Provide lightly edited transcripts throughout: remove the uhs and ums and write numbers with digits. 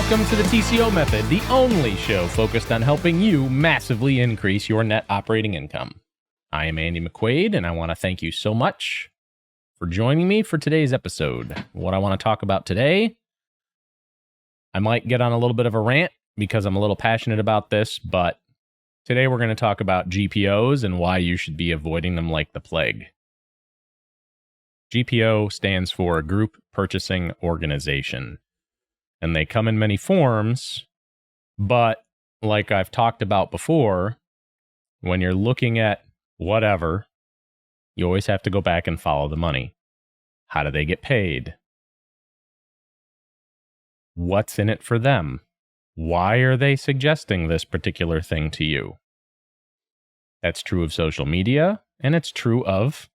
Welcome to the TCO Method, the only show focused on helping you massively increase your net operating income. I am Andy McQuaid, and I want to thank you so much for joining me for today's episode. What I want to talk about today, I might get on a little bit of a rant because I'm a little passionate about this, but today we're going to talk about GPOs and why you should be avoiding them like the plague. GPO stands for Group Purchasing Organization, and they come in many forms, but like I've talked about before, when you're looking at whatever, you always have to go back and follow the money. How do they get paid? What's in it for them? Why are they suggesting this particular thing to you? That's true of social media, and it's true of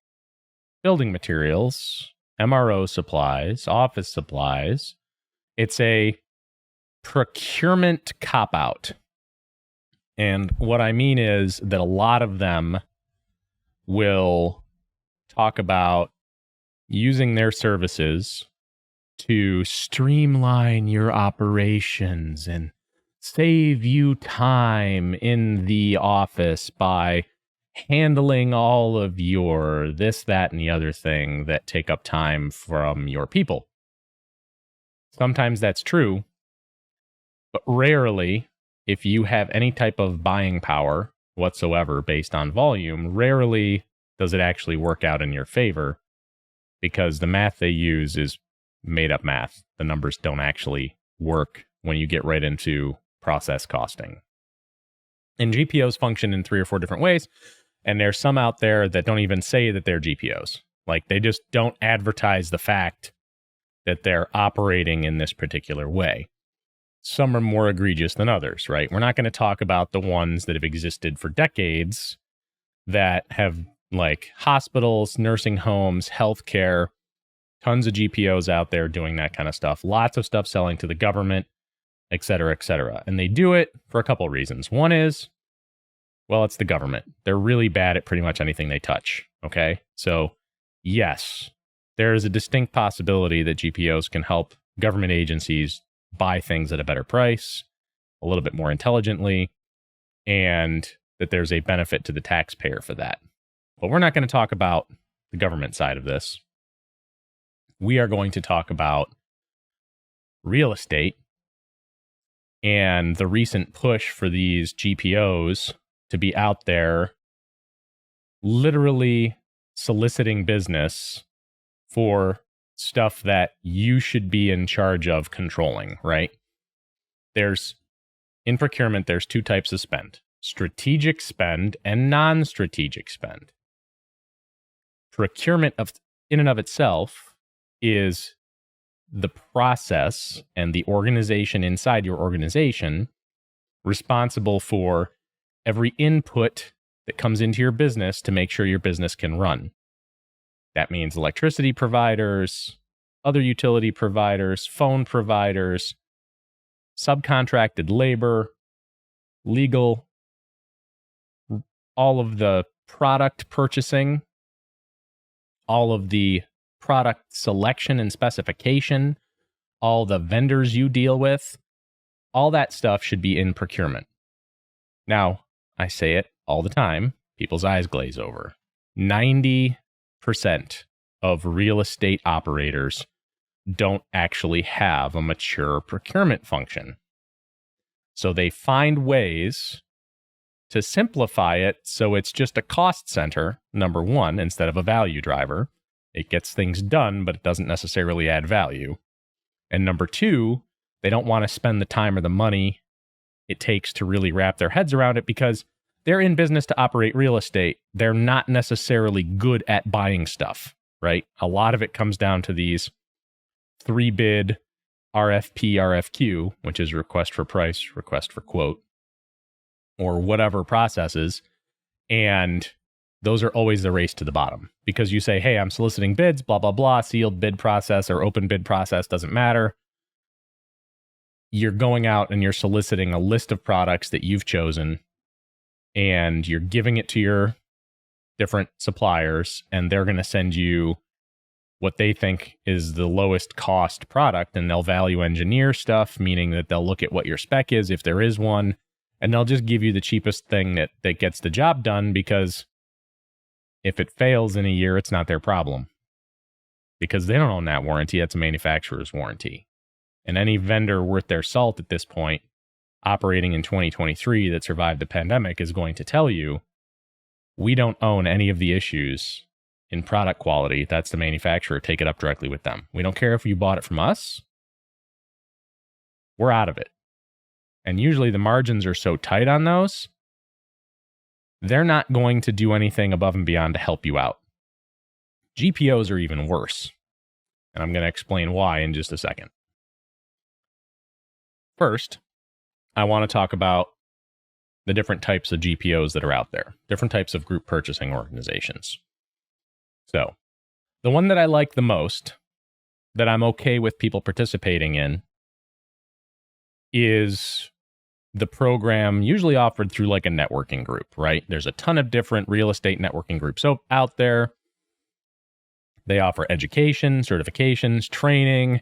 building materials, MRO supplies, office supplies. It's a procurement cop-out. And what I mean is that a lot of them will talk about using their services to streamline your operations and save you time in the office by handling all of your this, that, and the other thing that take up time from your people. Sometimes that's true, but rarely, if you have any type of buying power whatsoever based on volume, rarely does it actually work out in your favor because the math they use is made up math. The numbers don't actually work when you get right into process costing. And GPOs function in 3 or 4 different ways, and there's some out there that don't even say that they're GPOs. Like, they just don't advertise the fact that they're operating in this particular way. Some are more egregious than others, right? We're not going to talk about the ones that have existed for decades that have like hospitals, nursing homes, healthcare, tons of GPOs out there doing that kind of stuff. Lots of stuff selling to the government, et cetera, et cetera. And they do it for a couple of reasons. One is, well, it's the government. They're really bad at pretty much anything they touch, okay? So yes, there is a distinct possibility that GPOs can help government agencies buy things at a better price, a little bit more intelligently, and that there's a benefit to the taxpayer for that. But we're not going to talk about the government side of this. We are going to talk about real estate and the recent push for these GPOs to be out there literally soliciting business for stuff that you should be in charge of controlling, right? In procurement, there's 2 types of spend: strategic spend and non-strategic spend. Procurement in and of itself is the process and the organization inside your organization responsible for every input that comes into your business to make sure your business can run. That means electricity providers, other utility providers, phone providers, subcontracted labor, legal, all of the product purchasing, all of the product selection and specification, all the vendors you deal with, all that stuff should be in procurement. Now, I say it all the time, people's eyes glaze over. 90% of real estate operators don't actually have a mature procurement function. So they find ways to simplify it so it's just a cost center, number one, instead of a value driver. It gets things done, but it doesn't necessarily add value. And number two, they don't want to spend the time or the money it takes to really wrap their heads around it because they're in business to operate real estate. They're not necessarily good at buying stuff, right? A lot of it comes down to these 3-bid RFP, RFQ, which is request for price, request for quote, or whatever processes. And those are always the race to the bottom because you say, hey, I'm soliciting bids, blah, blah, blah, sealed bid process or open bid process, doesn't matter. You're going out and you're soliciting a list of products that you've chosen and you're giving it to your different suppliers and they're going to send you what they think is the lowest cost product, and they'll value engineer stuff, meaning that they'll look at what your spec is, if there is one, and they'll just give you the cheapest thing that gets the job done, because if it fails in a year, it's not their problem. Because they don't own that warranty. That's a manufacturer's warranty. And any vendor worth their salt at this point, operating in 2023 that survived the pandemic, is going to tell you, we don't own any of the issues in product quality. That's the manufacturer. Take it up directly with them. We don't care if you bought it from us. We're out of it. And usually the margins are so tight on those, they're not going to do anything above and beyond to help you out. GPOs are even worse. And I'm going to explain why in just a second. First, I want to talk about the different types of GPOs that are out there, different types of group purchasing organizations. So, the one that I like the most, that I'm okay with people participating in, is the program usually offered through like a networking group, right? There's a ton of different real estate networking groups out there. They offer education, certifications, training,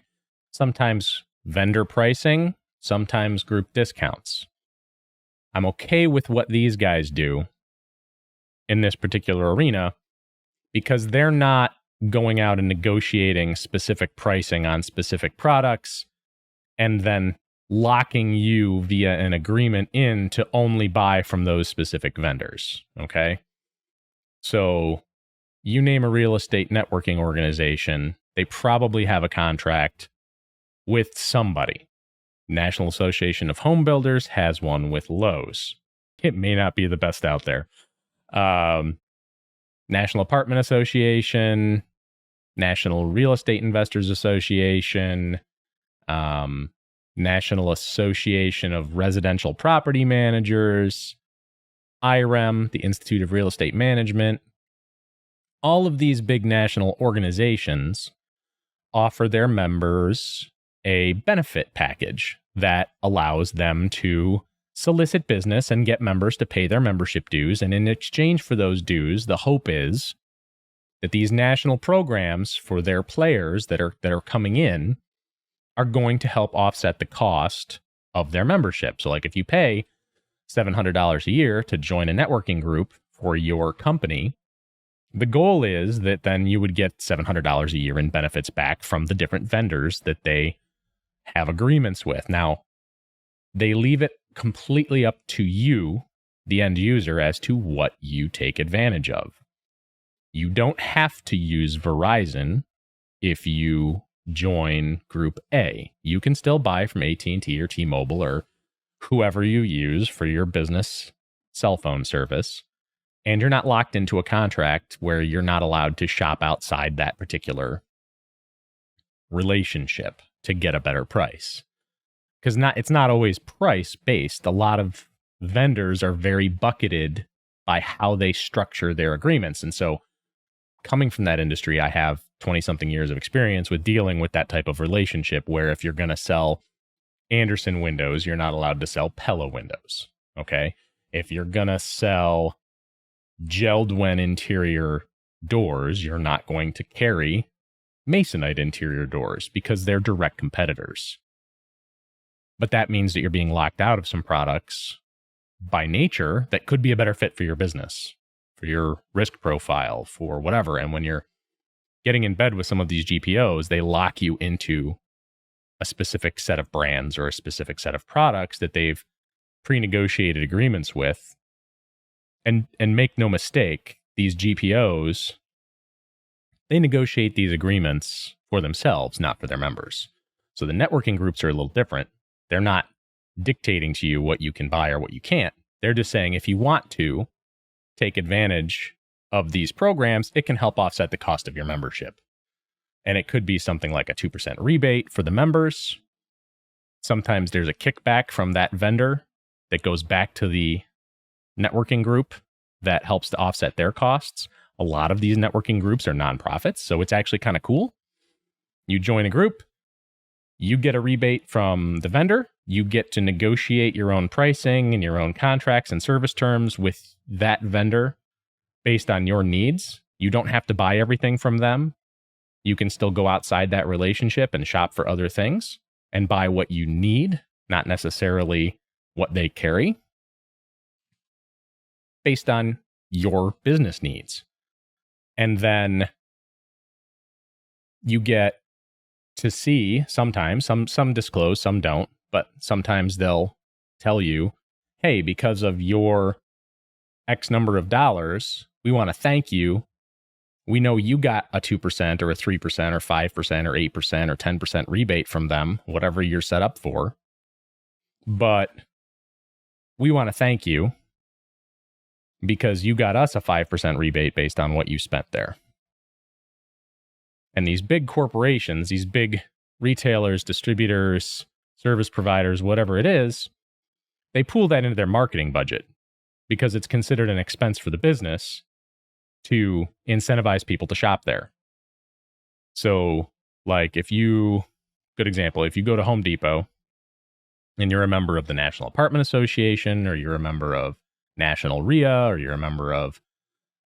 sometimes vendor pricing, sometimes group discounts. I'm okay with what these guys do in this particular arena, because they're not going out and negotiating specific pricing on specific products and then locking you via an agreement in to only buy from those specific vendors, okay? So you name a real estate networking organization, they probably have a contract with somebody. National Association of Home Builders has one with Lowe's. It may not be the best out there. National Apartment Association, National Real Estate Investors Association, National Association of Residential Property Managers, IREM, the Institute of Real Estate Management. All of these big national organizations offer their members a benefit package that allows them to solicit business and get members to pay their membership dues. And in exchange for those dues, the hope is that these national programs for their players that are coming in are going to help offset the cost of their membership. So like if you pay $700 a year to join a networking group for your company, the goal is that then you would get $700 a year in benefits back from the different vendors that they have agreements with. Now, they leave it completely up to you, the end user, as to what you take advantage of. You don't have to use Verizon if you join Group A. You can still buy from AT&T or T-Mobile or whoever you use for your business cell phone service, and you're not locked into a contract where you're not allowed to shop outside that particular relationship to get a better price. Because it's not always price based. A lot of vendors are very bucketed by how they structure their agreements. And so coming from that industry, I have 20-something years of experience with dealing with that type of relationship, where if you're going to sell Anderson windows, you're not allowed to sell Pella windows, okay? If you're going to sell Geldwen interior doors, you're not going to carry Masonite interior doors because they're direct competitors. But that means that you're being locked out of some products by nature that could be a better fit for your business, for your risk profile, for whatever. And when you're getting in bed with some of these GPOs, they lock you into a specific set of brands or a specific set of products that they've pre-negotiated agreements with. And make no mistake, these GPOs, they negotiate these agreements for themselves, not for their members. So the networking groups are a little different. They're not dictating to you what you can buy or what you can't. They're just saying, if you want to take advantage of these programs, it can help offset the cost of your membership. And it could be something like a 2% rebate for the members. Sometimes there's a kickback from that vendor that goes back to the networking group that helps to offset their costs. A lot of these networking groups are nonprofits, so it's actually kind of cool. You join a group, you get a rebate from the vendor, you get to negotiate your own pricing and your own contracts and service terms with that vendor based on your needs. You don't have to buy everything from them. You can still go outside that relationship and shop for other things and buy what you need, not necessarily what they carry, based on your business needs. And then you get to see sometimes, some disclose, some don't, but sometimes they'll tell you, hey, because of your X number of dollars, we want to thank you. We know you got a 2% or a 3% or 5% or 8% or 10% rebate from them, whatever you're set up for. But we want to thank you because you got us a 5% rebate based on what you spent there. And these big corporations, these big retailers, distributors, service providers, whatever it is, they pool that into their marketing budget because it's considered an expense for the business to incentivize people to shop there. So, like good example, if you go to Home Depot and you're a member of the National Apartment Association, or you're a member of National RIA, or you're a member of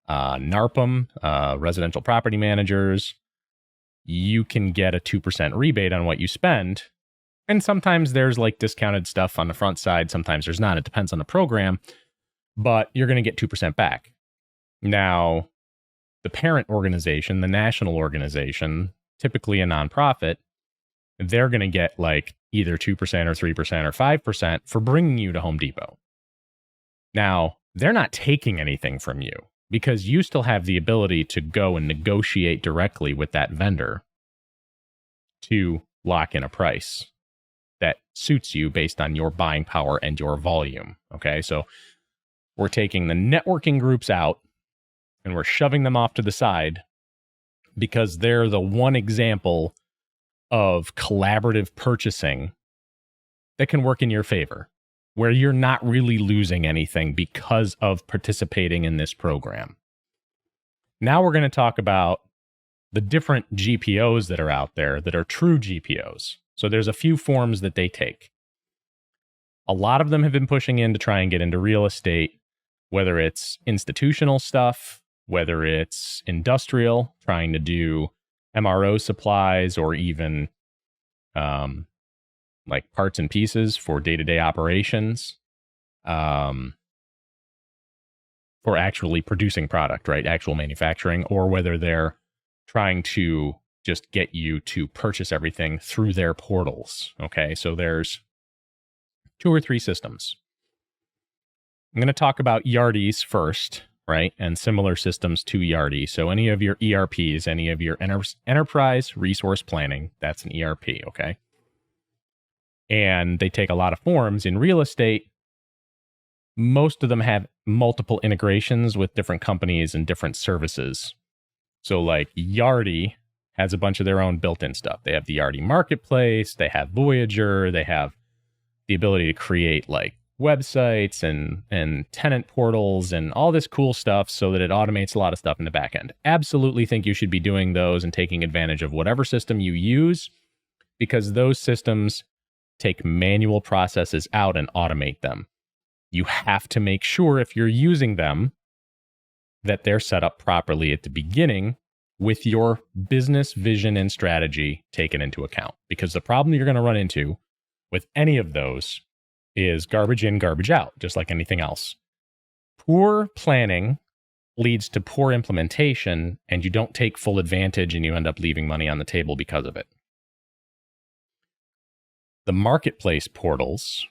NARPM, Residential Property Managers, you can get a 2% rebate on what you spend. And sometimes there's like discounted stuff on the front side. Sometimes there's not. It depends on the program, but you're going to get 2% back. Now, the parent organization, the national organization, typically a nonprofit, they're going to get like either 2% or 3% or 5% for bringing you to Home Depot. Now, they're not taking anything from you because you still have the ability to go and negotiate directly with that vendor to lock in a price that suits you based on your buying power and your volume. Okay, so we're taking the networking groups out and we're shoving them off to the side because they're the one example of collaborative purchasing that can work in your favor, where you're not really losing anything because of participating in this program. Now we're going to talk about the different GPOs that are out there that are true GPOs. So there's a few forms that they take. A lot of them have been pushing in to try and get into real estate, whether it's institutional stuff, whether it's industrial, trying to do MRO supplies, or even like parts and pieces for day-to-day operations, for actually producing product, right? Actual manufacturing, or whether they're trying to just get you to purchase everything through their portals. Okay, so there's 2 or 3 systems. I'm going to talk about Yardies first, right? And similar systems to Yardi. So any of your ERPs, any of your enterprise resource planning, that's an ERP, okay? And they take a lot of forms. In real estate, most of them have multiple integrations with different companies and different services. So like Yardi has a bunch of their own built-in stuff. They have the Yardi Marketplace, they have Voyager, they have the ability to create like websites and tenant portals and all this cool stuff so that it automates a lot of stuff in the back end. Absolutely think you should be doing those and taking advantage of whatever system you use, because those systems take manual processes out and automate them. You have to make sure if you're using them that they're set up properly at the beginning with your business vision and strategy taken into account. Because the problem you're going to run into with any of those is garbage in, garbage out, just like anything else. Poor planning leads to poor implementation, and you don't take full advantage and you end up leaving money on the table because of it. The marketplace portals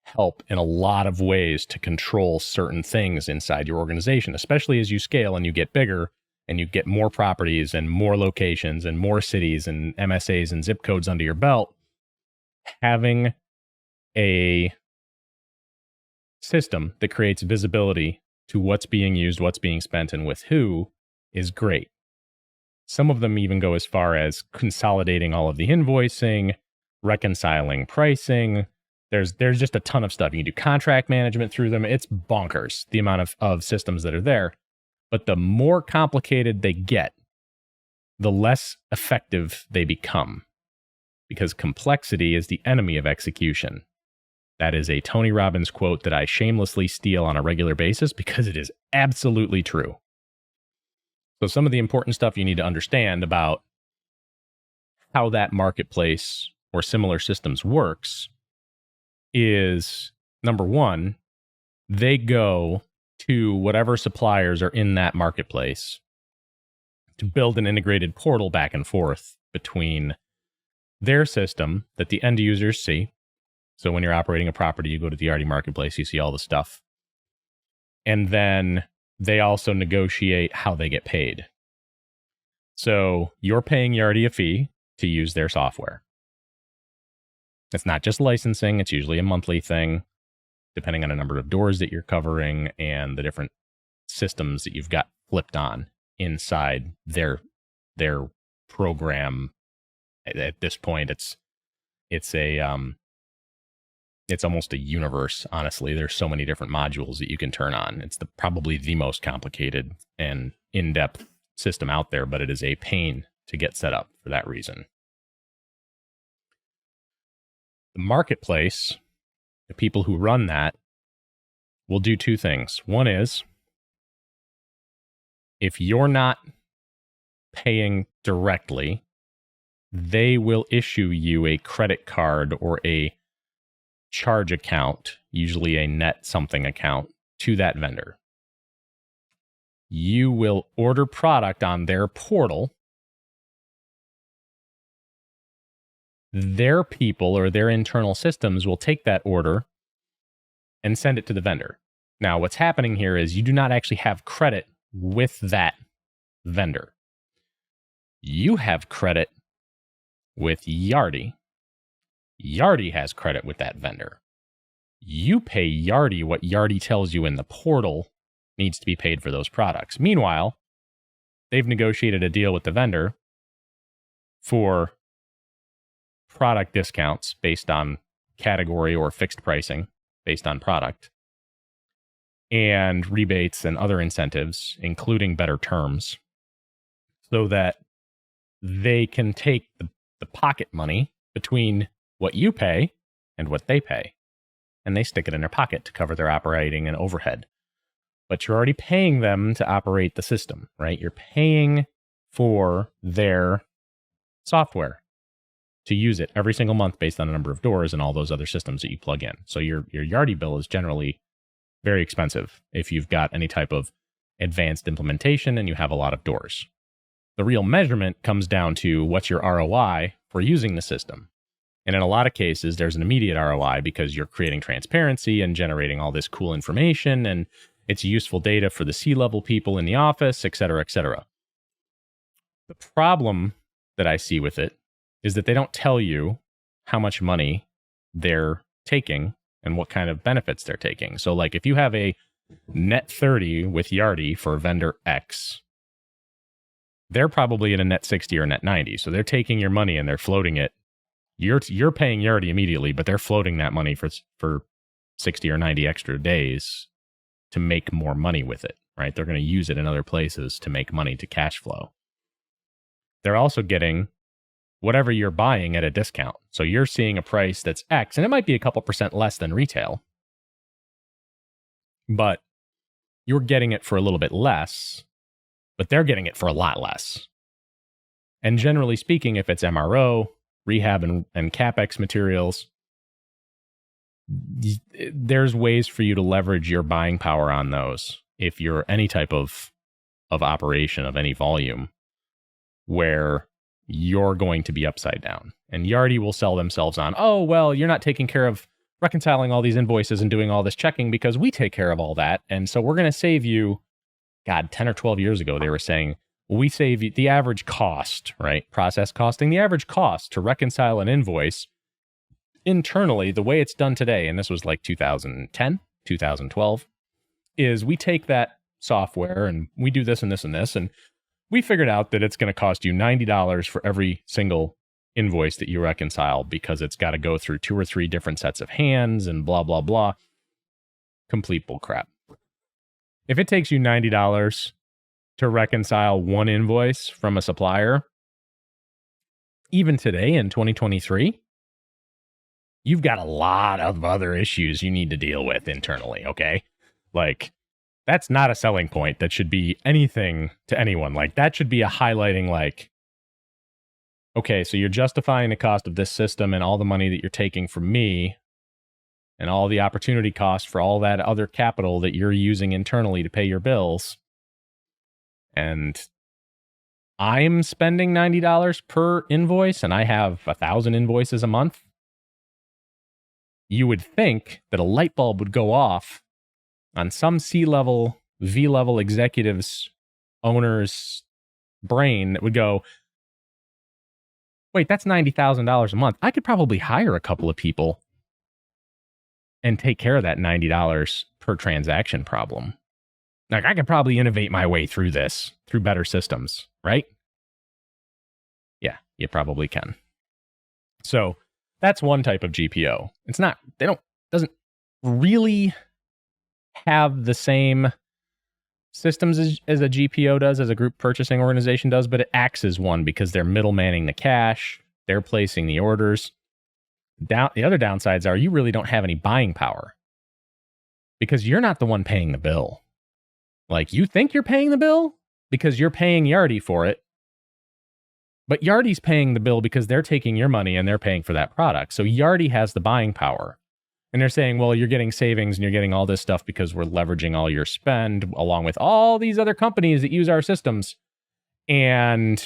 help in a lot of ways to control certain things inside your organization, especially as you scale and you get bigger and you get more properties and more locations and more cities and MSAs and zip codes under your belt. Having a system that creates visibility to what's being used, what's being spent, and with who is great. Some of them even go as far as consolidating all of the invoicing, reconciling pricing. There's just a ton of stuff. You can do contract management through them. It's bonkers, the amount of systems that are there. But the more complicated they get, the less effective they become, because complexity is the enemy of execution. That is a Tony Robbins quote that I shamelessly steal on a regular basis because it is absolutely true. So some of the important stuff you need to understand about how that marketplace or similar systems works is, number one, they go to whatever suppliers are in that marketplace to build an integrated portal back and forth between their system that the end users see. So when you're operating a property, you go to the Yardi marketplace, you see all the stuff. And then they also negotiate how they get paid. So you're paying Yardi a fee to use their software. It's not just licensing, it's usually a monthly thing, depending on the number of doors that you're covering and the different systems that you've got flipped on inside their program. At this point, it's almost a universe, honestly. There's so many different modules that you can turn on. It's probably the most complicated and in-depth system out there, but it is a pain to get set up for that reason. The marketplace, the people who run that, will do two things. One is, if you're not paying directly, they will issue you a credit card or a charge account, usually a net something account, to that vendor. You will order product on their portal. Their people or their internal systems will take that order and send it to the vendor. Now, what's happening here is you do not actually have credit with that vendor. You have credit with Yardi. Yardi has credit with that vendor. You pay Yardi what Yardi tells you in the portal needs to be paid for those products. Meanwhile, they've negotiated a deal with the vendor for product discounts based on category or fixed pricing based on product, and rebates and other incentives, including better terms, so that they can take the pocket money between what you pay and what they pay, and they stick it in their pocket to cover their operating and overhead. But you're already paying them to operate the system, right? You're paying for their software to use it every single month based on the number of doors and all those other systems that you plug in. So your Yardi bill is generally very expensive if you've got any type of advanced implementation and you have a lot of doors. The real measurement comes down to what's your ROI for using the system. And in a lot of cases, there's an immediate ROI because you're creating transparency and generating all this cool information, and it's useful data for the C-level people in the office, et cetera, et cetera. The problem that I see with it is that they don't tell you how much money they're taking and what kind of benefits they're taking. So like if you have a net 30 with Yardi for vendor X, they're probably in a net 60 or net 90. So they're taking your money and they're floating it. You're paying Yardi immediately, but they're floating that money for 60 or 90 extra days to make more money with it, right? They're going to use it in other places to make money, to cash flow. They're also getting whatever you're buying at a discount. So you're seeing a price that's X, and it might be a couple % less than retail, but you're getting it for a little bit less, but they're getting it for a lot less. And generally speaking, if it's MRO, rehab, and CapEx materials, there's ways for you to leverage your buying power on those if you're any type of operation of any volume where you're going to be upside down. And Yardi will sell themselves on, oh, well, you're not taking care of reconciling all these invoices and doing all this checking because we take care of all that. And so we're going to save you, God, 10 or 12 years ago, they were saying, we save you the average cost, right? Process costing, the average cost to reconcile an invoice internally, the way it's done today, and this was like 2010, 2012, is we take that software and we do this and this and this, and we figured out that it's going to cost you $90 for every single invoice that you reconcile because it's got to go through 2 or 3 different sets of hands and blah, blah, blah. Complete bullcrap. If it takes you $90 to reconcile one invoice from a supplier, even today in 2023, you've got a lot of other issues you need to deal with internally, okay? Like That's not a selling point that should be anything to anyone. Like, that should be a highlighting, like, okay, so you're justifying the cost of this system and all the money that you're taking from me and all the opportunity cost for all that other capital that you're using internally to pay your bills. And I'm spending $90 per invoice and I have 1,000 invoices a month. You would think that a light bulb would go off on some C-level, V-level executive's owner's brain that would go, wait, that's $90,000 a month. I could probably hire a couple of people and take care of that $90 per transaction problem. Like, I could probably innovate my way through this, through better systems, right? Yeah, you probably can. So that's one type of GPO. Doesn't really have the same systems as a GPO does, as a group purchasing organization does, but it acts as one because they're middlemaning the cash, they're placing the orders. The other downsides are you really don't have any buying power because you're not the one paying the bill. Like, you think you're paying the bill because you're paying Yardi for it, but Yardi's paying the bill because they're taking your money and they're paying for that product. So Yardi has the buying power. And they're saying, well, you're getting savings and you're getting all this stuff because we're leveraging all your spend along with all these other companies that use our systems. And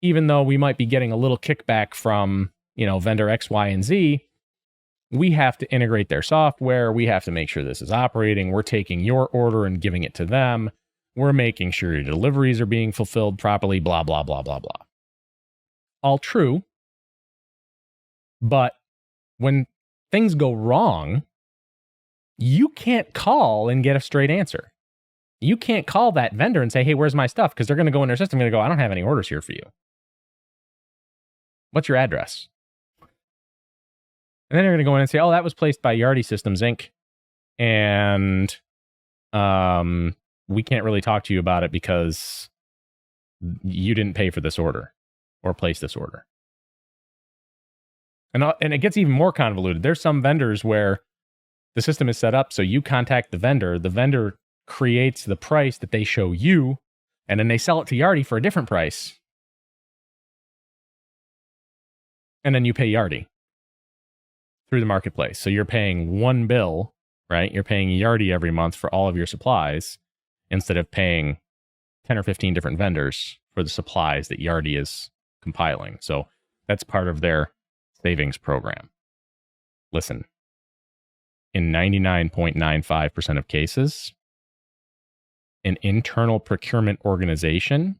even though we might be getting a little kickback from, vendor X, Y, and Z, we have to integrate their software. We have to make sure this is operating. We're taking your order and giving it to them. We're making sure your deliveries are being fulfilled properly, blah, blah, blah, blah, blah. All true. But when things go wrong, you can't call and get a straight answer. You can't call that vendor and say, hey, where's my stuff? Because they're going to go in their system and go, I don't have any orders here for you. What's your address? And then they're going to go in and say, oh, that was placed by Yardi Systems, Inc. And we can't really talk to you about it because you didn't pay for this order or place this order. And it gets even more convoluted. There's some vendors where the system is set up so you contact the vendor creates the price that they show you, and then they sell it to Yardi for a different price. And then you pay Yardi through the marketplace. So you're paying one bill, right? You're paying Yardi every month for all of your supplies instead of paying 10 or 15 different vendors for the supplies that Yardi is compiling. So that's part of their savings program. Listen, in 99.95% of cases, an internal procurement organization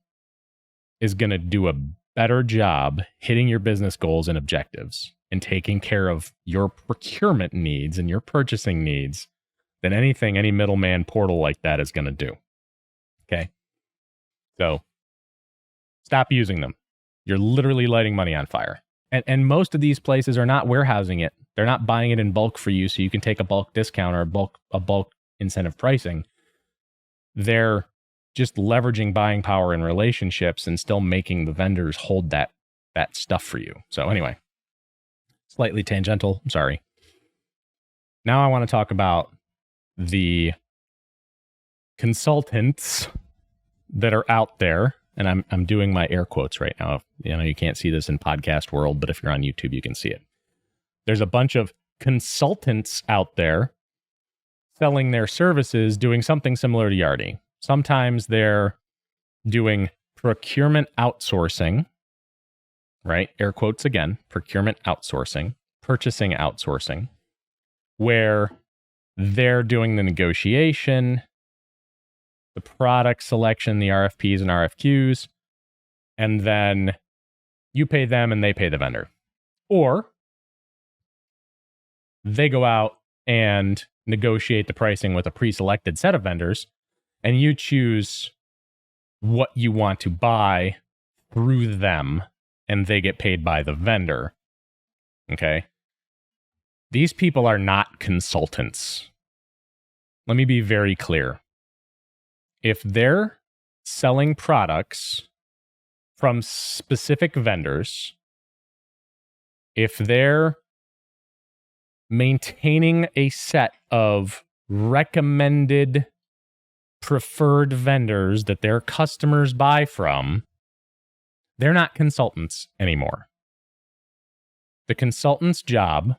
is going to do a better job hitting your business goals and objectives and taking care of your procurement needs and your purchasing needs than anything any middleman portal like that is going to do. Okay? So stop using them. You're literally lighting money on fire. And most of these places are not warehousing it. They're not buying it in bulk for you so you can take a bulk discount or a bulk incentive pricing. They're just leveraging buying power and relationships and still making the vendors hold that stuff for you. So anyway, slightly tangential. I'm sorry. Now I want to talk about the consultants that are out there. And I'm doing my air quotes right now. You can't see this in podcast world, but if you're on YouTube, you can see it. There's a bunch of consultants out there selling their services, doing something similar to Yardi. Sometimes they're doing procurement outsourcing, right? Air quotes again, procurement outsourcing, purchasing outsourcing, where they're doing the negotiation, the product selection, the RFPs and RFQs, and then you pay them and they pay the vendor. Or they go out and negotiate the pricing with a pre-selected set of vendors, and you choose what you want to buy through them, and they get paid by the vendor. Okay? These people are not consultants. Let me be very clear. If they're selling products from specific vendors, if they're maintaining a set of recommended preferred vendors that their customers buy from, they're not consultants anymore. The consultant's job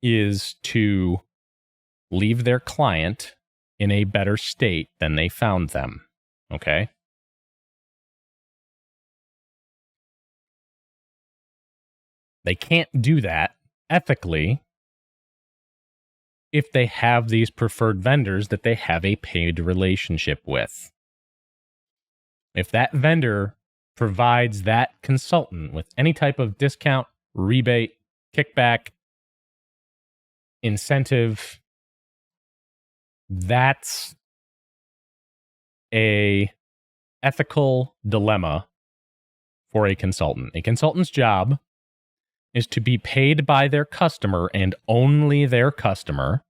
is to leave their client in a better state than they found them. Okay? They can't do that ethically if they have these preferred vendors that they have a paid relationship with. If that vendor provides that consultant with any type of discount, rebate, kickback, incentive, that's a ethical dilemma for a consultant. A consultant's job is to be paid by their customer and only their customer.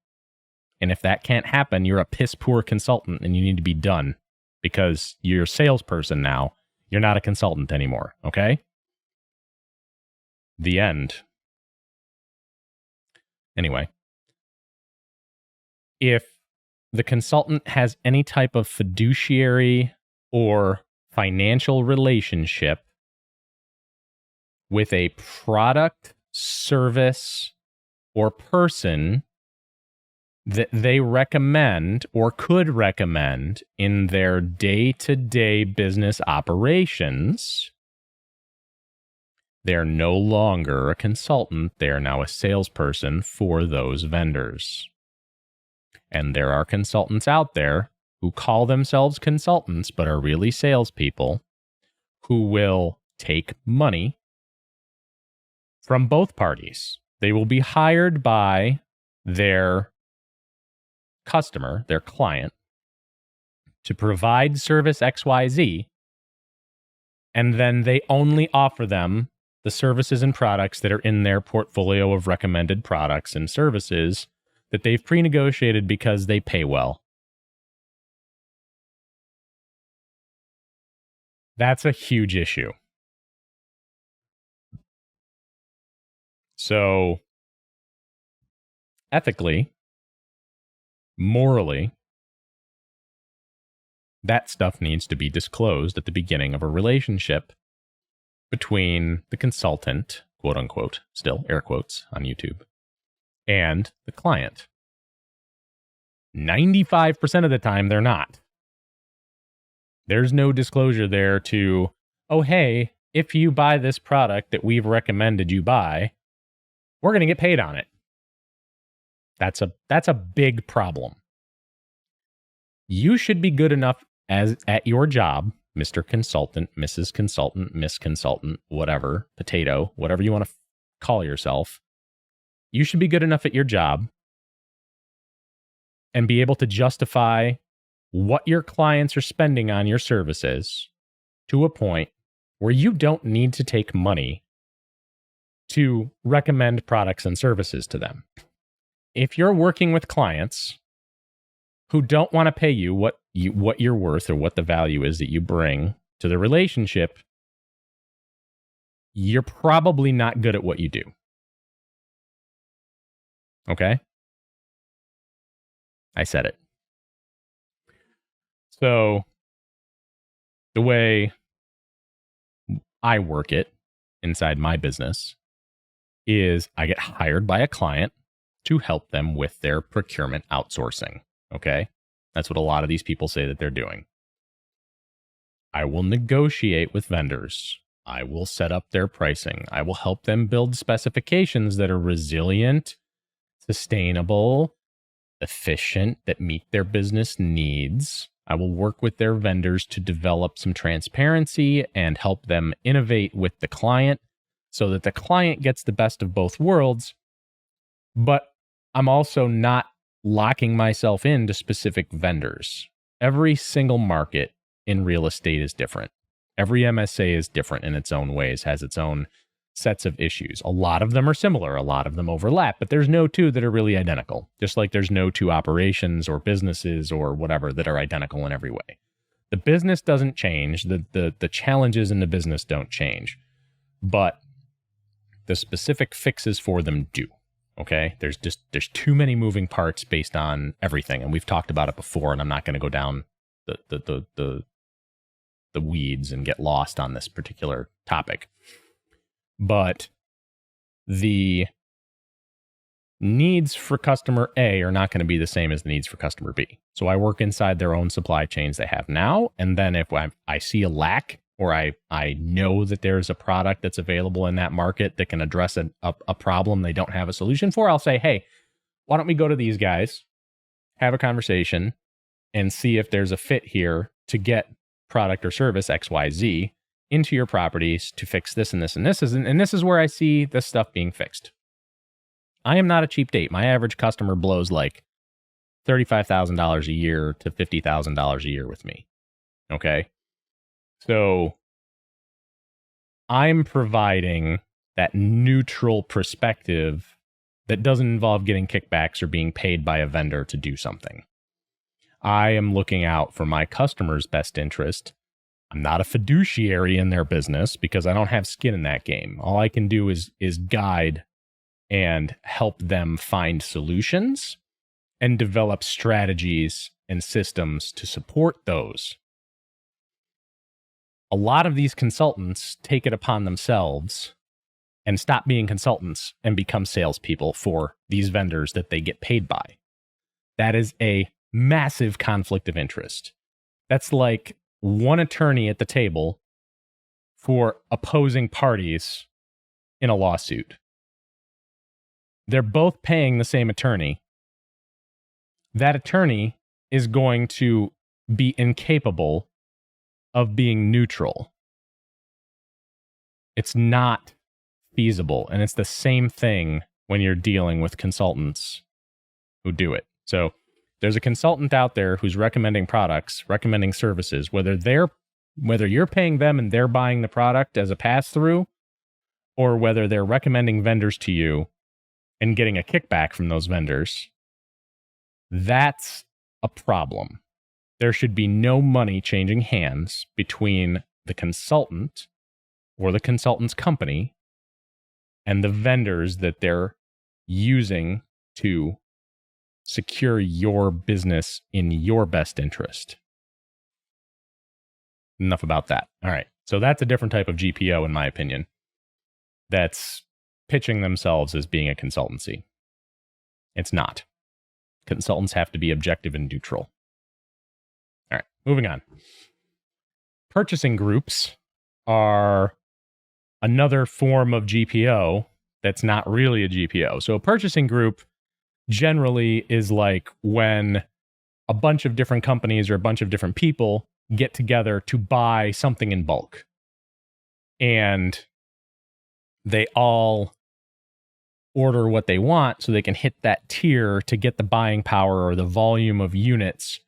And if that can't happen, you're a piss poor consultant and you need to be done because you're a salesperson now. You're not a consultant anymore. Okay? The end. Anyway, if the consultant has any type of fiduciary or financial relationship with a product, service, or person that they recommend or could recommend in their day-to-day business operations, they're no longer a consultant. They are now a salesperson for those vendors. And there are consultants out there who call themselves consultants but are really salespeople who will take money from both parties. They will be hired by their customer, their client, to provide service XYZ, and then they only offer them the services and products that are in their portfolio of recommended products and services that they've pre-negotiated because they pay well. That's a huge issue. So, ethically, morally, that stuff needs to be disclosed at the beginning of a relationship between the consultant, quote unquote, still air quotes on YouTube, and the client. 95% of the time, they're not. There's no disclosure there to, oh, hey, if you buy this product that we've recommended you buy, we're going to get paid on it. That's a big problem. You should be good enough at your job, Mr. Consultant, Mrs. Consultant, Miss Consultant, whatever, potato, whatever you want to call yourself. You should be good enough at your job and be able to justify what your clients are spending on your services to a point where you don't need to take money to recommend products and services to them. If you're working with clients who don't want to pay you what you're worth or what the value is that you bring to the relationship, you're probably not good at what you do. Okay? I said it. So, the way I work it inside my business is I get hired by a client to help them with their procurement outsourcing. Okay? That's what a lot of these people say that they're doing. I will negotiate with vendors. I will set up their pricing. I will help them build specifications that are resilient, sustainable, efficient, that meet their business needs. I will work with their vendors to develop some transparency and help them innovate with the client so that the client gets the best of both worlds. But I'm also not locking myself into specific vendors. Every single market in real estate is different. Every MSA is different in its own ways, has its own sets of issues. A lot of them are similar, a lot of them overlap, but there's no two that are really identical. Just like there's no two operations or businesses or whatever that are identical in every way. The business doesn't change, the challenges in the business don't change, but the specific fixes for them do. Okay, there's too many moving parts based on everything, and we've talked about it before, and I'm not going to go down the weeds and get lost on this particular topic. But the needs for customer A are not going to be the same as the needs for customer B. So I work inside their own supply chains they have now, and then if I see a lack, or I know that there's a product that's available in that market that can address a problem they don't have a solution for, I'll say, hey, why don't we go to these guys, have a conversation, and see if there's a fit here to get product or service XYZ into your properties to fix this and this and this. And this is where I see this stuff being fixed. I am not a cheap date. My average customer blows like $35,000 a year to $50,000 a year with me. Okay. So I'm providing that neutral perspective that doesn't involve getting kickbacks or being paid by a vendor to do something. I am looking out for my customer's best interest. I'm not a fiduciary in their business because I don't have skin in that game. All I can do is guide and help them find solutions and develop strategies and systems to support those. A lot of these consultants take it upon themselves and stop being consultants and become salespeople for these vendors that they get paid by. That is a massive conflict of interest. That's like one attorney at the table for opposing parties in a lawsuit. They're both paying the same attorney. That attorney is going to be incapable of being neutral. It's not feasible. And it's the same thing when you're dealing with consultants who do it. So there's a consultant out there who's recommending products, recommending services, whether you're paying them and they're buying the product as a pass-through, or whether they're recommending vendors to you and getting a kickback from those vendors. That's a problem. There should be no money changing hands between the consultant or the consultant's company and the vendors that they're using to secure your business in your best interest. Enough about that. All right. So that's a different type of GPO, in my opinion, that's pitching themselves as being a consultancy. It's not. Consultants have to be objective and neutral. All right, moving on. Purchasing groups are another form of GPO that's not really a GPO. So a purchasing group generally is like when a bunch of different companies or a bunch of different people get together to buy something in bulk. And they all order what they want so they can hit that tier to get the buying power or the volume of units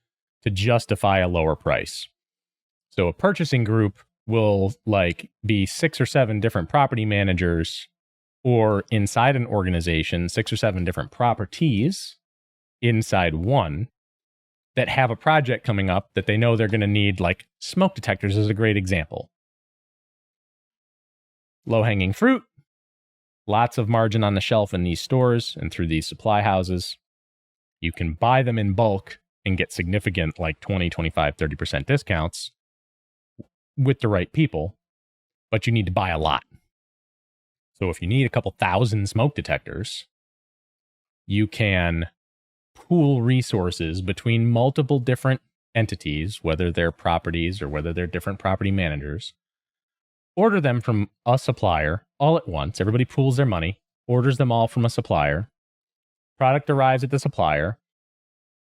to justify a lower price. So a purchasing group will like be 6 or 7 different property managers, or inside an organization, 6 or 7 different properties inside one that have a project coming up that they know they're going to need. Like smoke detectors is a great example. Low-hanging fruit. Lots of margin on the shelf in these stores and through these supply houses. You can buy them in bulk and get significant like 20, 25, 30% discounts with the right people, but you need to buy a lot. So if you need a couple thousand smoke detectors, you can pool resources between multiple different entities, whether they're properties or whether they're different property managers. Order them from a supplier all at once. Everybody pools their money, orders them all from a supplier. Product arrives at the supplier,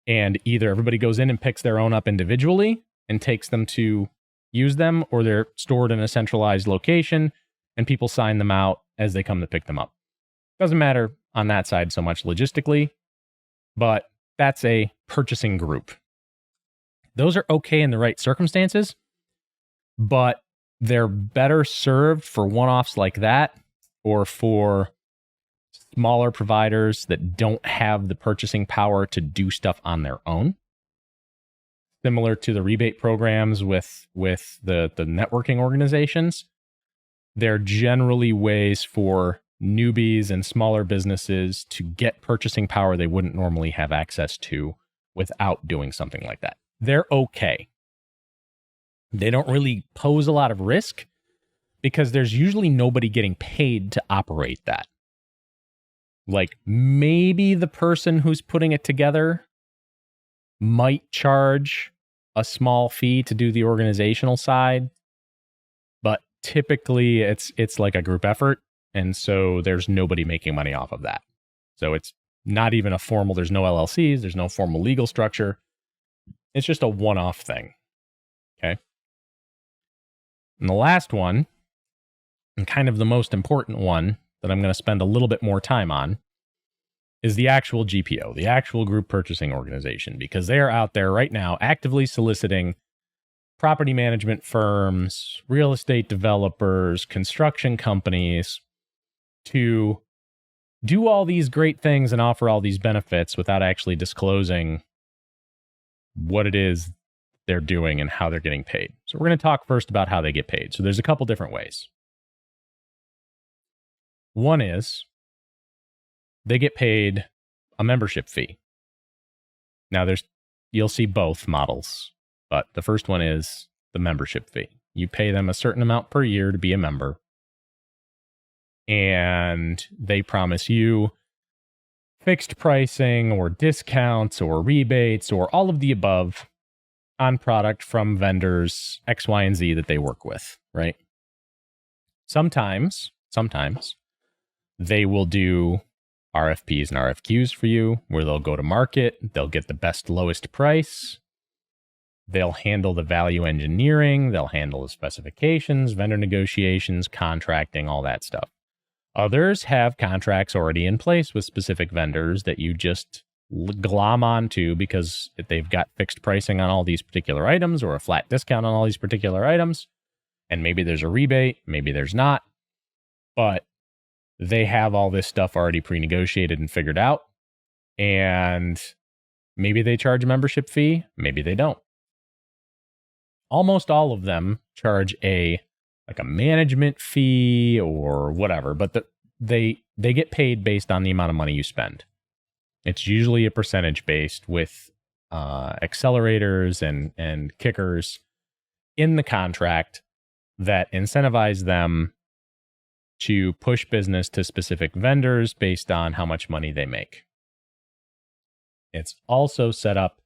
and either everybody goes in and picks their own up individually and takes them to use them, or they're stored in a centralized location and people sign them out as they come to pick them up. Doesn't matter on that side so much logistically, but that's a purchasing group. Those are okay in the right circumstances, but they're better served for one-offs like that, or for smaller providers that don't have the purchasing power to do stuff on their own. Similar to the rebate programs with the networking organizations, they're generally ways for newbies and smaller businesses to get purchasing power they wouldn't normally have access to without doing something like that. They're okay. They don't really pose a lot of risk because there's usually nobody getting paid to operate that. Like maybe the person who's putting it together might charge a small fee to do the organizational side, but typically it's like a group effort, and so there's nobody making money off of that. So it's not even a formal, there's no LLCs, there's no formal legal structure. It's just a one-off thing. Okay. And the last one, and kind of the most important one that I'm going to spend a little bit more time on, is the actual GPO, the actual group purchasing organization, because they are out there right now actively soliciting property management firms, real estate developers, construction companies to do all these great things and offer all these benefits without actually disclosing what it is they're doing and how they're getting paid. So we're going to talk first about how they get paid. So there's a couple different ways. One is they get paid a membership fee. Now you'll see both models, but the first one is the membership fee. You pay them a certain amount per year to be a member, and they promise you fixed pricing or discounts or rebates or all of the above on product from vendors X, Y, and Z that they work with, right? Sometimes they will do RFPs and RFQs for you where they'll go to market, they'll get the best, lowest price, they'll handle the value engineering, they'll handle the specifications, vendor negotiations, contracting, all that stuff. Others have contracts already in place with specific vendors that you just glom onto because they've got fixed pricing on all these particular items or a flat discount on all these particular items. And maybe there's a rebate, maybe there's not, but they have all this stuff already pre-negotiated and figured out. And maybe they charge a membership fee, maybe they don't. Almost all of them charge a management fee or whatever, but they get paid based on the amount of money you spend. It's usually a percentage based with accelerators and kickers in the contract that incentivize them to push business to specific vendors based on how much money they make. It's also set up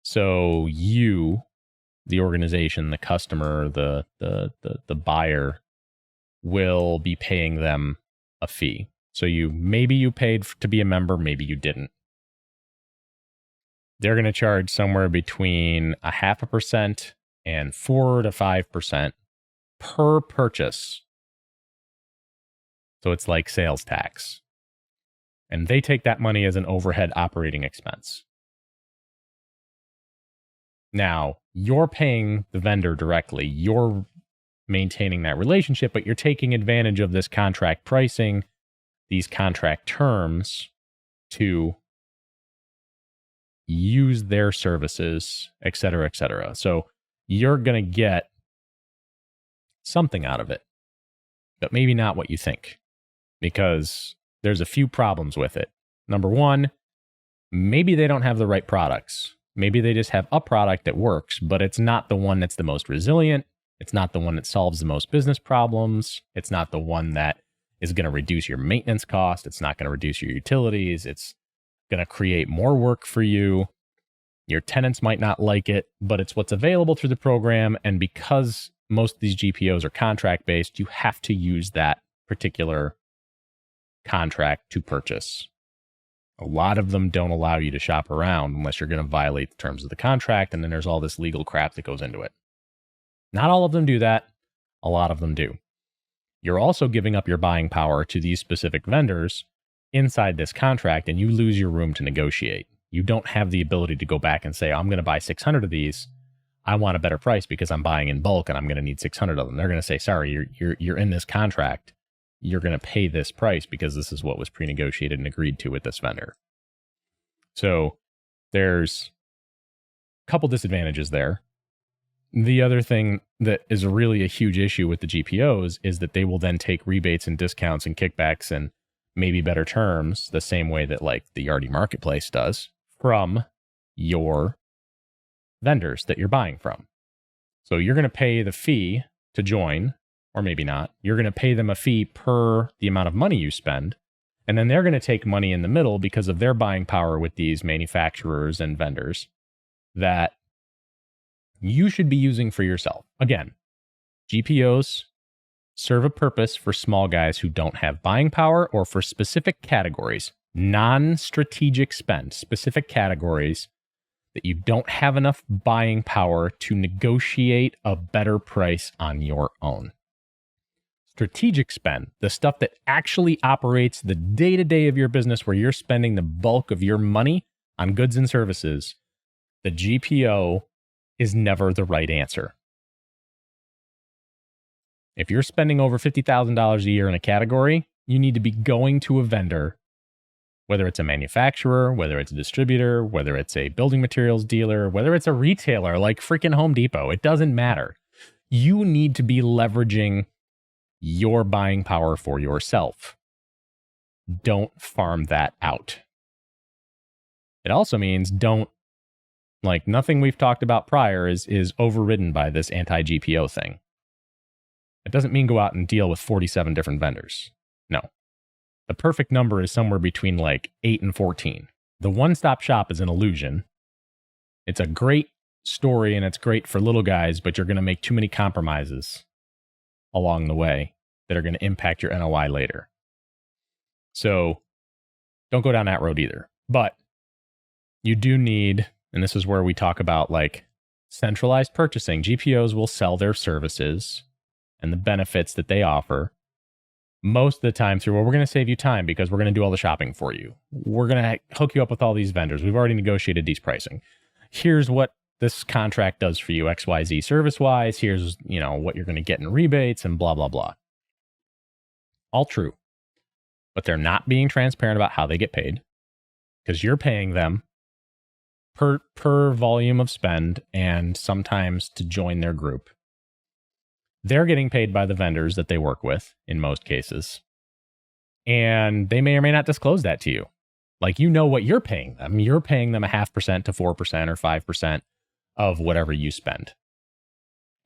so you, the organization, the customer, the buyer, will be paying them a fee. So maybe you paid to be a member, maybe you didn't. They're going to charge somewhere between 0.5% and 4 to 5% per purchase. So it's like sales tax. And they take that money as an overhead operating expense. Now, you're paying the vendor directly. You're maintaining that relationship, but you're taking advantage of this contract pricing, these contract terms to use their services, et cetera, et cetera. So you're going to get something out of it, but maybe not what you think, because there's a few problems with it. Number one, maybe they don't have the right products. Maybe they just have a product that works, but it's not the one that's the most resilient. It's not the one that solves the most business problems. It's not the one that is going to reduce your maintenance cost. It's not going to reduce your utilities. It's going to create more work for you. Your tenants might not like it, but it's what's available through the program. And because most of these GPOs are contract-based, you have to use that particular contract to purchase. A lot of them don't allow you to shop around unless you're going to violate the terms of the contract, and then there's all this legal crap that goes into it. Not all of them do that. A lot of them do. You're also giving up your buying power to these specific vendors inside this contract, and you lose your room to negotiate. You don't have the ability to go back and say, I'm going to buy 600 of these. I want a better price because I'm buying in bulk and I'm going to need 600 of them. They're going to say, sorry, you're in this contract. You're going to pay this price because this is what was pre-negotiated and agreed to with this vendor. So there's a couple disadvantages there. The other thing that is really a huge issue with the GPOs is that they will then take rebates and discounts and kickbacks and maybe better terms, the same way that like the Yardi Marketplace does, from your vendors that you're buying from. So you're going to pay the fee to join, or maybe not. You're going to pay them a fee per the amount of money you spend. And then they're going to take money in the middle because of their buying power with these manufacturers and vendors that you should be using for yourself. Again, GPOs serve a purpose for small guys who don't have buying power or for specific categories, non-strategic spend, specific categories that you don't have enough buying power to negotiate a better price on your own. Strategic spend, the stuff that actually operates the day-to-day of your business where you're spending the bulk of your money on goods and services, the GPO is never the right answer. If you're spending over $50,000 a year in a category, you need to be going to a vendor, whether it's a manufacturer, whether it's a distributor, whether it's a building materials dealer, whether it's a retailer like freaking Home Depot. It doesn't matter. You need to be leveraging your buying power for yourself. Don't farm that out. It also means nothing we've talked about prior is overridden by this anti-GPO thing. It doesn't mean go out and deal with 47 different vendors. No. The perfect number is somewhere between like 8 and 14. The one-stop shop is an illusion. It's a great story and it's great for little guys, but you're going to make too many compromises along the way that are going to impact your NOI later. So don't go down that road either. But you do need, and this is where we talk about like centralized purchasing. GPOs will sell their services and the benefits that they offer most of the time through, well, we're going to save you time because we're going to do all the shopping for you. We're going to hook you up with all these vendors. We've already negotiated these pricing. Here's what this contract does for you, XYZ service-wise. Here's, what you're going to get in rebates and blah, blah, blah. All true. But they're not being transparent about how they get paid because you're paying them per volume of spend and sometimes to join their group. They're getting paid by the vendors that they work with in most cases. And they may or may not disclose that to you. Like, what you're paying them. You're paying them 0.5% to 4% or 5% of whatever you spend.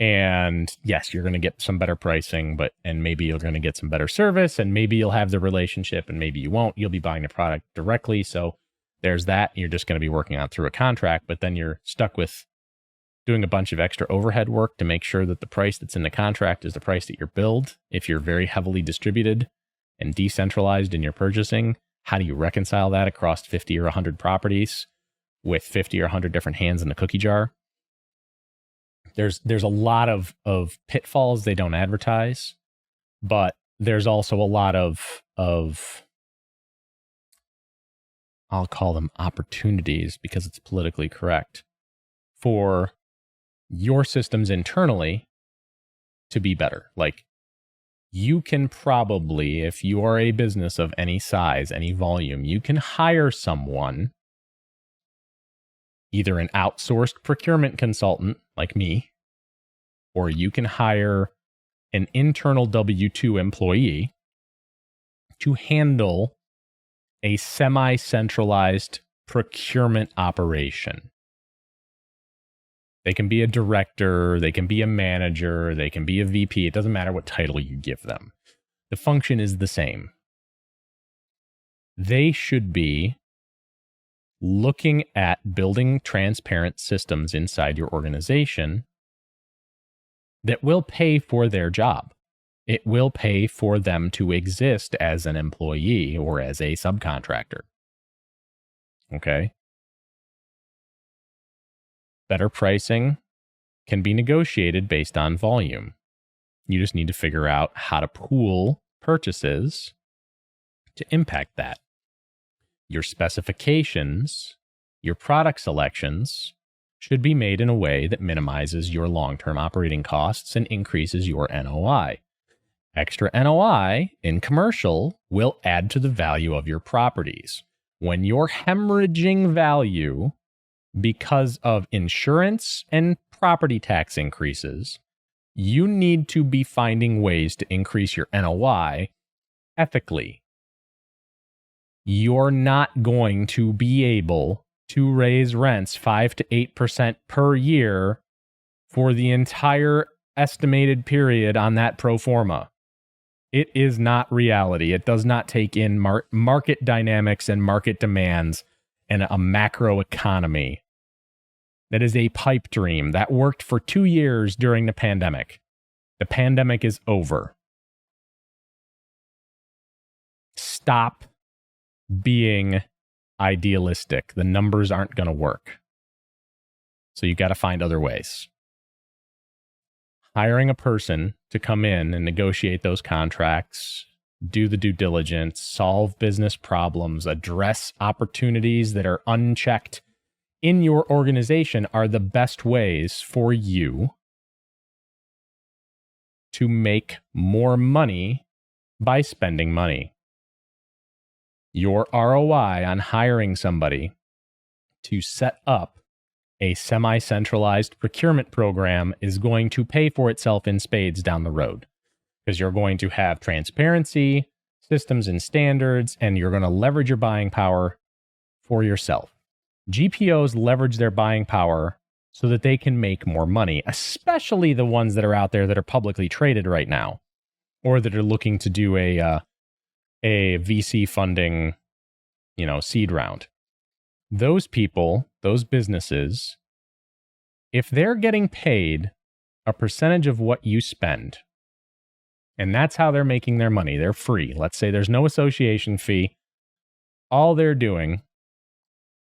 And yes, you're going to get some better pricing, and maybe you're going to get some better service, and maybe you'll have the relationship and maybe you won't. You'll be buying the product directly. So there's that. You're just going to be working on through a contract, but then you're stuck with doing a bunch of extra overhead work to make sure that the price that's in the contract is the price that you're billed. If you're very heavily distributed and decentralized in your purchasing, how do you reconcile that across 50 or 100 properties with 50 or 100 different hands in the cookie jar? There's a lot of pitfalls they don't advertise, but there's also a lot of I'll call them opportunities because it's politically correct for your systems internally to be better. Like, you can probably, if you are a business of any size, any volume, you can hire someone, either an outsourced procurement consultant like me, or you can hire an internal W-2 employee to handle a semi-centralized procurement operation. They can be a director, they can be a manager, they can be a VP. It doesn't matter what title you give them. The function is the same. They should be looking at building transparent systems inside your organization that will pay for their job. It will pay for them to exist as an employee or as a subcontractor. Okay? Better pricing can be negotiated based on volume. You just need to figure out how to pool purchases to impact that. Your specifications, your product selections should be made in a way that minimizes your long-term operating costs and increases your NOI. Extra NOI in commercial will add to the value of your properties. When you're hemorrhaging value because of insurance and property tax increases, you need to be finding ways to increase your NOI ethically. You're not going to be able to raise rents 5 to 8% per year for the entire estimated period on that pro forma. It is not reality. It does not take in market dynamics and market demands and a macro economy. That is a pipe dream that worked for 2 years during the pandemic. The pandemic is over. Stop being idealistic. The numbers aren't going to work. So you got to find other ways. Hiring a person to come in and negotiate those contracts, do the due diligence, solve business problems, address opportunities that are unchecked in your organization are the best ways for you to make more money by spending money. Your ROI on hiring somebody to set up a semi-centralized procurement program is going to pay for itself in spades down the road, because you're going to have transparency, systems and standards, and you're going to leverage your buying power for yourself. GPOs leverage their buying power so that they can make more money, especially the ones that are out there that are publicly traded right now, or that are looking to do a VC funding, seed round. Those people, those businesses, if they're getting paid a percentage of what you spend, and that's how they're making their money, they're free. Let's say there's no association fee. All they're doing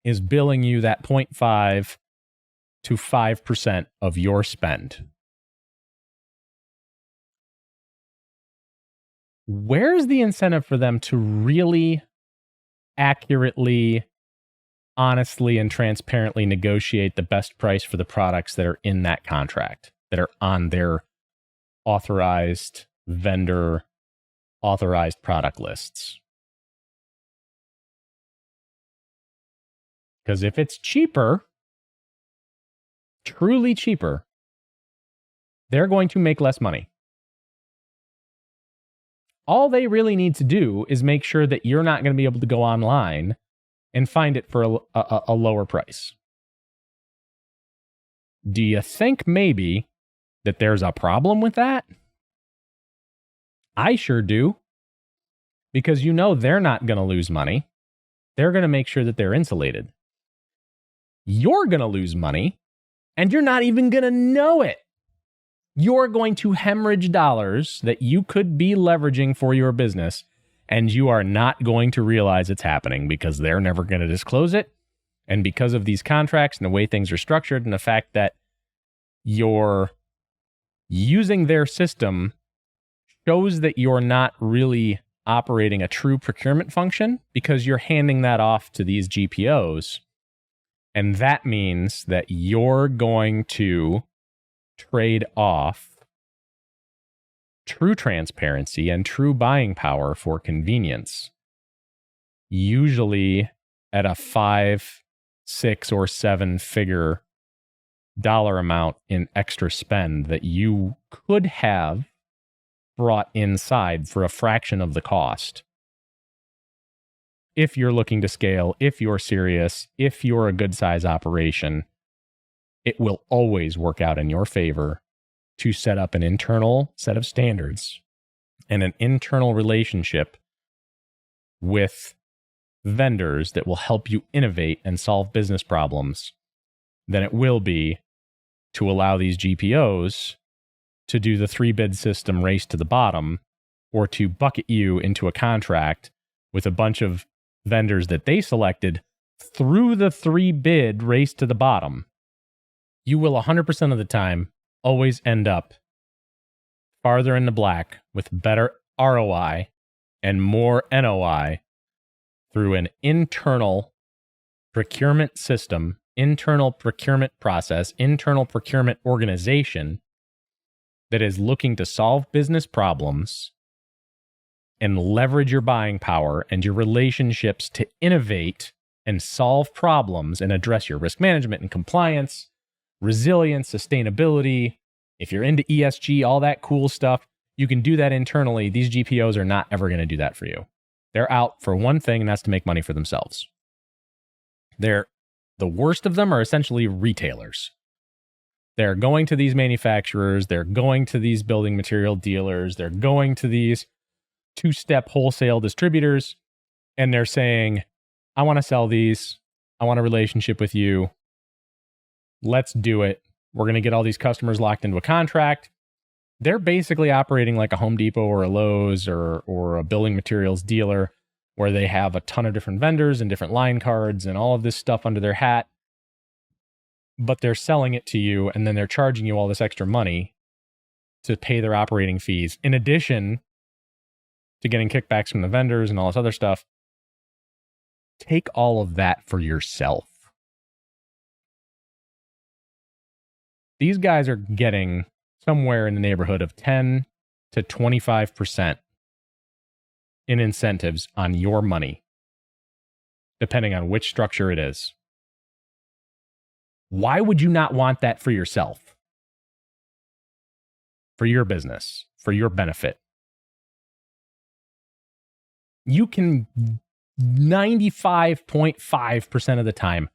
is billing you that 0.5 to 5% of your spend. Where's the incentive for them to really accurately, honestly, and transparently negotiate the best price for the products that are in that contract, that are on their authorized vendor, authorized product lists? Because if it's cheaper, truly cheaper, they're going to make less money. All they really need to do is make sure that you're not going to be able to go online and find it for a lower price. Do you think maybe that there's a problem with that? I sure do. Because they're not going to lose money. They're going to make sure that they're insulated. You're going to lose money, and you're not even going to know it. You're going to hemorrhage dollars that you could be leveraging for your business, and you are not going to realize it's happening because they're never going to disclose it. And because of these contracts and the way things are structured and the fact that you're using their system shows that you're not really operating a true procurement function, because you're handing that off to these GPOs. And that means that you're going to trade off true transparency and true buying power for convenience, usually at a 5, 6, or 7-figure dollar amount in extra spend that you could have brought inside for a fraction of the cost. If you're looking to scale, if you're serious, if you're a good size operation, it will always work out in your favor to set up an internal set of standards and an internal relationship with vendors that will help you innovate and solve business problems than it will be to allow these GPOs to do the 3-bid system race to the bottom, or to bucket you into a contract with a bunch of vendors that they selected through the 3-bid race to the bottom. You will 100% of the time always end up farther in the black with better ROI and more NOI through an internal procurement system, internal procurement process, internal procurement organization that is looking to solve business problems and leverage your buying power and your relationships to innovate and solve problems and address your risk management and compliance, resilience, sustainability. If you're into ESG, all that cool stuff, you can do that internally. These GPOs are not ever going to do that for you. They're out for one thing, and that's to make money for themselves. The worst of them are essentially retailers. They're going to these manufacturers, they're going to these building material dealers, they're going to these two-step wholesale distributors, and they're saying, I want to sell these. I want a relationship with you. Let's do it. We're going to get all these customers locked into a contract. They're basically operating like a Home Depot or a Lowe's or a building materials dealer where they have a ton of different vendors and different line cards and all of this stuff under their hat. But they're selling it to you, and then they're charging you all this extra money to pay their operating fees, in addition to getting kickbacks from the vendors and all this other stuff. Take all of that for yourself. These guys are getting somewhere in the neighborhood of 10 to 25% in incentives on your money, depending on which structure it is. Why would you not want that for yourself? For your business, for your benefit. You can 95.5% of the time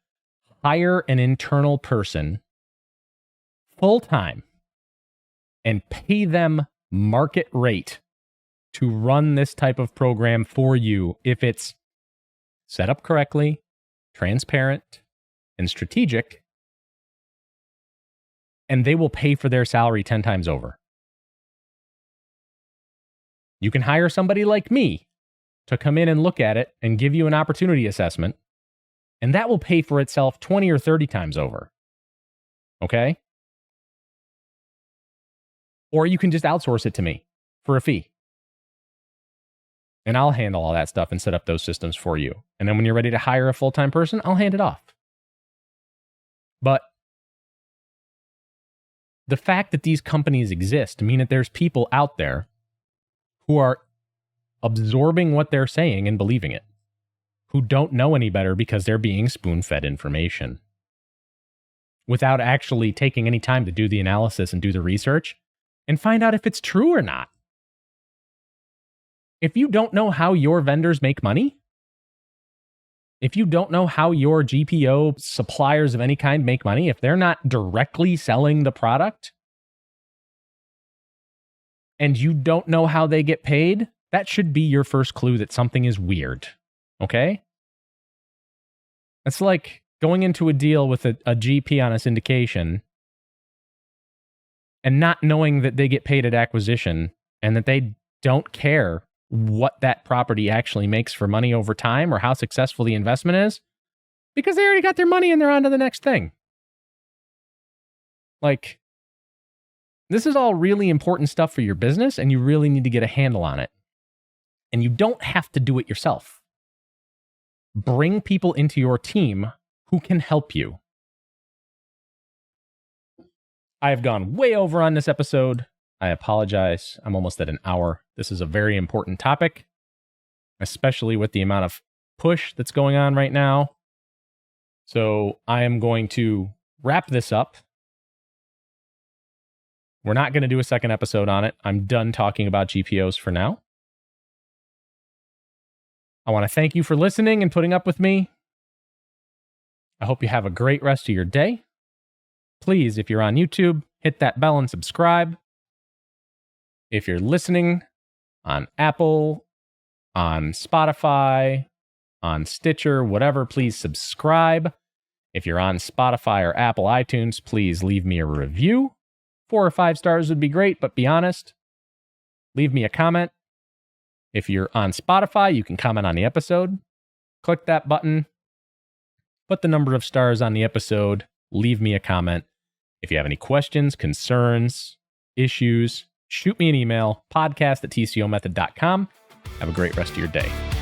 hire an internal person full-time and pay them market rate to run this type of program for you if it's set up correctly, transparent, and strategic, and they will pay for their salary 10 times over. You can hire somebody like me to come in and look at it and give you an opportunity assessment, and that will pay for itself 20 or 30 times over. Okay? Or you can just outsource it to me for a fee. And I'll handle all that stuff and set up those systems for you. And then when you're ready to hire a full-time person, I'll hand it off. But the fact that these companies exist mean that there's people out there who are absorbing what they're saying and believing it, who don't know any better because they're being spoon-fed information without actually taking any time to do the analysis and do the research and find out if it's true or not. If you don't know how your vendors make money, if you don't know how your GPO suppliers of any kind make money, if they're not directly selling the product, and you don't know how they get paid, that should be your first clue that something is weird. Okay? It's like going into a deal with a GP on a syndication and not knowing that they get paid at acquisition and that they don't care what that property actually makes for money over time or how successful the investment is, because they already got their money and they're on to the next thing. Like, this is all really important stuff for your business, and you really need to get a handle on it. And you don't have to do it yourself. Bring people into your team who can help you. I have gone way over on this episode. I apologize. I'm almost at an hour. This is a very important topic, especially with the amount of push that's going on right now. So I am going to wrap this up. We're not going to do a second episode on it. I'm done talking about GPOs for now. I want to thank you for listening and putting up with me. I hope you have a great rest of your day. Please, if you're on YouTube, hit that bell and subscribe. If you're listening on Apple, on Spotify, on Stitcher, whatever, please subscribe. If you're on Spotify or Apple iTunes, please leave me a review. 4 or 5 stars would be great, but be honest. Leave me a comment. If you're on Spotify, you can comment on the episode. Click that button. Put the number of stars on the episode. Leave me a comment. If you have any questions, concerns, issues, shoot me an email, podcast@tcomethod.com. Have a great rest of your day.